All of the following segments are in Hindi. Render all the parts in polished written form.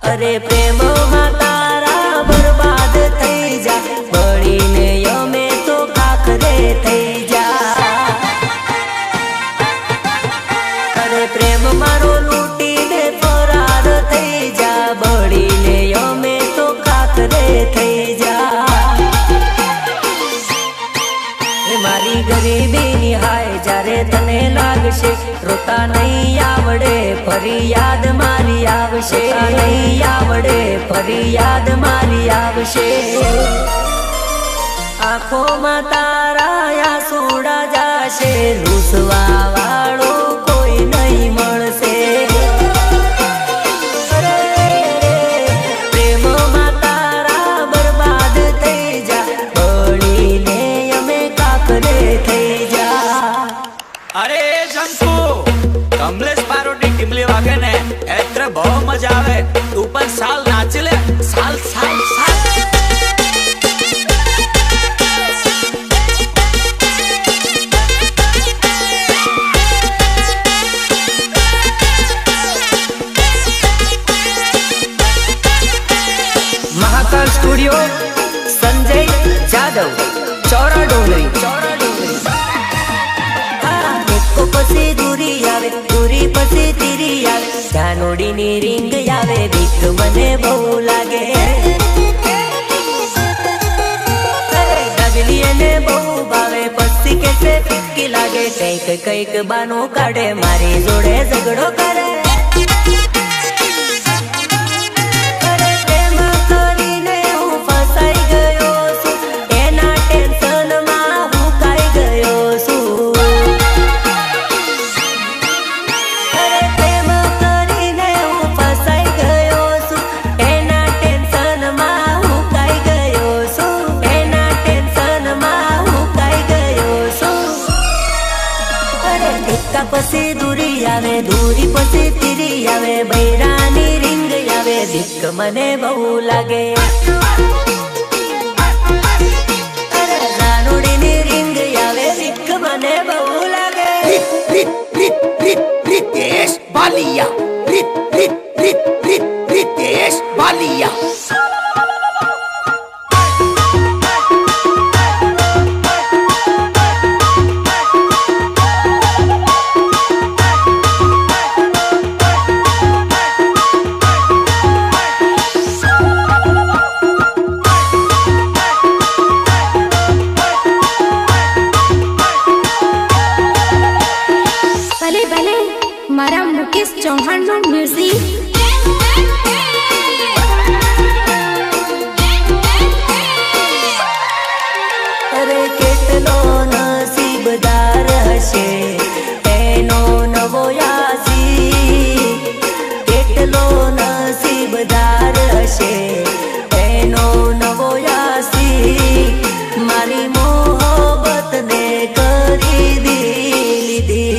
अरे प्रेम में तारा बर्बाद थई जा, बड़ी ने यमे तो खाखरे थई जा। अरे प्रेम मारो लूटी ने फरार थई जा, बड़ी ने यमे तो खाखरे थई जा। मारी गरीबी निहाय जारे तने लागशे, रोता नहीं आवड़े फरी याद मारी आवशे, नहीं आवड़े फरी याद मारी आवशे। आँखों में तारा या सूड़ा जाशे, रूसवा वाळो कोई नहीं मळशे। प्रेम में तारा बर्बाद थई जा, बळी ने यमे काकरे थई जा। अरे जंकू कमलेश पारोटी टिमली वागे ने एत्रे बहुत मजा आवे, तू पण साल नाच ले, साल साल साल। महाकाल स्टूडियो संजय जादव चौरा डोंगरी। देखो पसी दूरी आवे, दूरी पसी तीरी आवे, धानोड़ी नी रिंग आवे, बीक मने बहु लागे। गजलिए ने बहु भावे, पसी कैसे फिक्की लागे, कईक कईक बानो काढ़े, मारी जोड़े झगड़ो करे। पसी दूरी आवे, दूरी पसी तीरी आवे, बैरानी रिंग आवे, दिक्क मने बहु लागे। नानोड़ी नी रिंग आवे, दिक्क मने बहु लागे। रितेश बालिया, रितेश बालिया। मारा मुकेश चौहान नो म्यूजिक। अरे केटलो नसीबदार हशे एनो नवो यासी, केटलो नसीबदार हशे एनो नवो यासी, मारी मोहब्बत ने करी दी लीधी।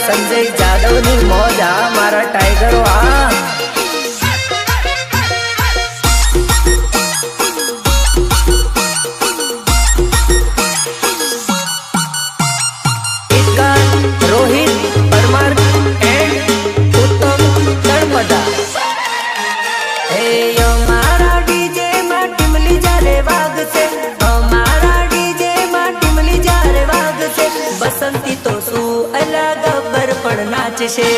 संजय जादव नी मौज आ मारा टाइगरो आ रोहित परमार एंड उत्तम तड़पदा हमारा डीजे में टिमली जा रे वाग से हमारा डीजे में टिमली जा रे वाग से बसंती तो सू अलग गब्बर पण नाच से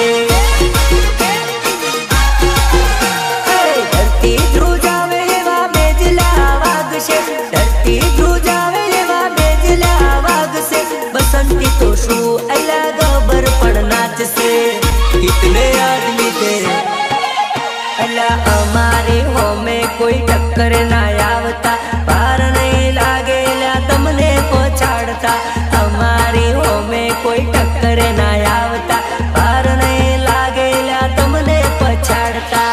धरती ध्रुव जावे वा बेजला वाग से धरती ध्रुव जावे वा बेजला वाग से बसंती तो सू अलग गब्बर पण नाच से कितने आदमी तेरे अल्लाह हमारे हो में कोई टक्कर ना आवता पार नहीं लागेला तमने पछाड़ता हमारी हो में कोई टक्कर ना आवता पार नहीं लागेला तमने पछाड़ता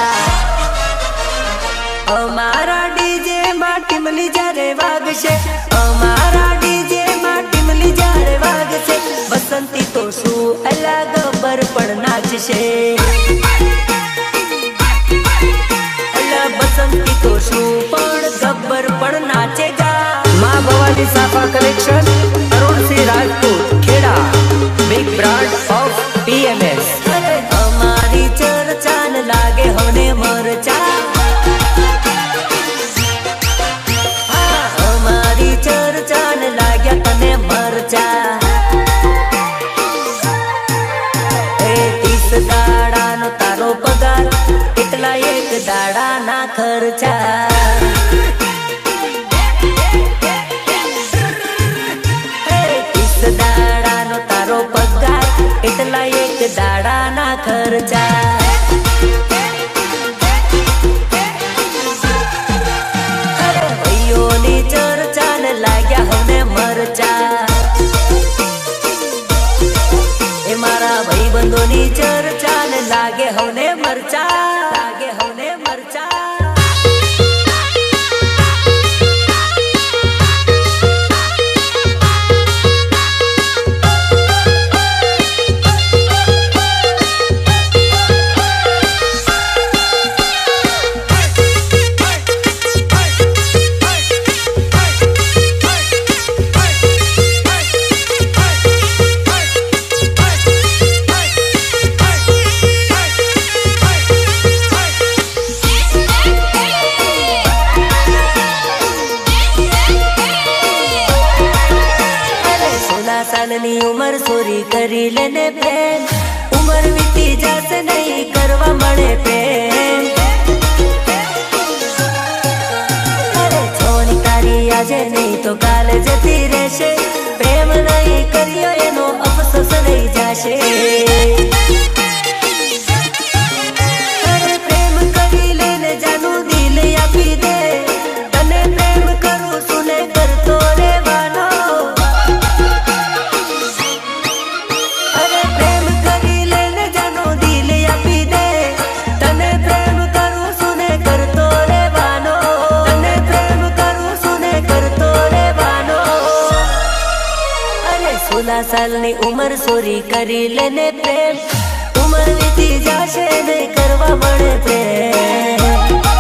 हमारा डीजे में टिमली जा रे वाग से हमारा डीजे में टिमली जा रे वाग से बसंती तो सू अलग गब्बर पण नाच से बसंती तो शू पण गब्बर पण नाचेगा माँ भवानी साफा collection Arun Singh Rajput Kheda big brand of PMS हमारी चर्चा न लागे होने मरचा हमारी चर्चा न लागे तने मरचा 30 दाड़ा नो तारो पगार એટલા એક દાડા ના ખર્ચા 30 દાડા નો તારો પગાર એટલા એક દાડા ના ખર્ચા ભાઈઓની ચર્ચા ને લાગ્યા હવે મરચા એ મારા ભાઈબંધોની ચર્ચા ને લાગે હવે મરચા લાગે હવે મરચા सालनी उमर सोरी करी लेने प्रेम उमर बीती जासे नहीं करवा मणे प्रेम अरे छोनी तारी आजे नहीं तो काल जती रहशे प्रेम नहीं करियो एनो अफसोस नहीं जाशे अरे प्रेम करी लेने जानू दिल आपी दे तने प्रेम करू सुने करतो रेवानो सालनी उमर सोरी करी लेने प्रेम उमर बीती जाशे नहीं करवा बड़े प्रेम